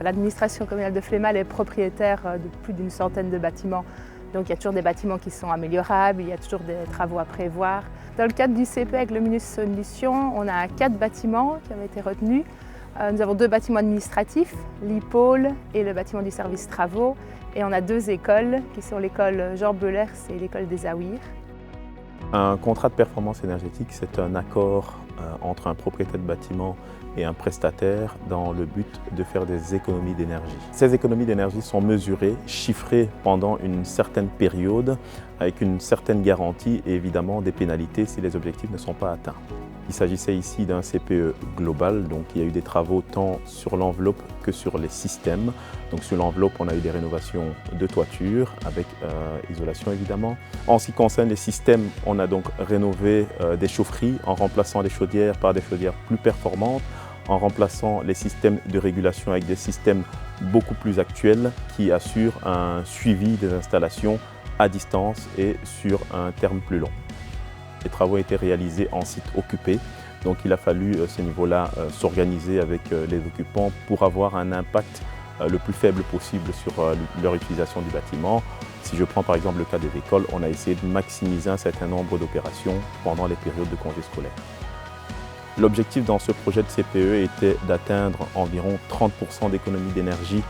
L'administration communale de Flémal est propriétaire de plus d'une centaine de bâtiments. Donc il y a toujours des bâtiments qui sont améliorables, il y a toujours des travaux à prévoir. Dans le cadre du CPE avec le Luminus Solutions, on a 4 bâtiments qui ont été retenus. Nous avons 2 bâtiments administratifs, l'e-pôle et le bâtiment du service travaux. Et on a 2 écoles qui sont l'école Jean Bellers et l'école des Aouirs. Un contrat de performance énergétique, c'est un accord entre un propriétaire de bâtiment et un prestataire dans le but de faire des économies d'énergie. Ces économies d'énergie sont mesurées, chiffrées pendant une certaine période avec une certaine garantie et évidemment des pénalités si les objectifs ne sont pas atteints. Il s'agissait ici d'un CPE global, donc il y a eu des travaux tant sur l'enveloppe que sur les systèmes. Donc sur l'enveloppe, on a eu des rénovations de toiture avec isolation évidemment. En ce qui concerne les systèmes, on a donc rénové des chaufferies en remplaçant les chaudières par des chaudières plus performantes, en remplaçant les systèmes de régulation avec des systèmes beaucoup plus actuels qui assurent un suivi des installations à distance et sur un terme plus long. Les travaux ont été réalisés en site occupé, donc il a fallu à ce niveau-là s'organiser avec les occupants pour avoir un impact le plus faible possible sur leur utilisation du bâtiment. Si je prends par exemple le cas des écoles, on a essayé de maximiser un certain nombre d'opérations pendant les périodes de congés scolaires. L'objectif dans ce projet de CPE était d'atteindre environ 30% d'économie d'énergie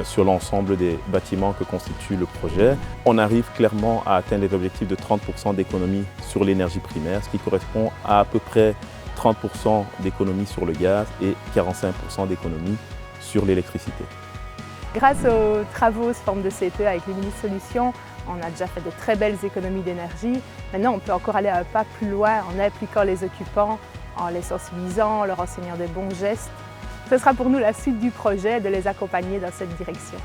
sur l'ensemble des bâtiments que constitue le projet. On arrive clairement à atteindre les objectifs de 30% d'économie sur l'énergie primaire, ce qui correspond à peu près 30% d'économie sur le gaz et 45% d'économie sur l'électricité. Grâce aux travaux sous forme de CPE avec Luminus Solutions, on a déjà fait de très belles économies d'énergie. Maintenant, on peut encore aller un pas plus loin en impliquant les occupants, en les sensibilisant, en leur enseignant des bons gestes. Ce sera pour nous la suite du projet de les accompagner dans cette direction.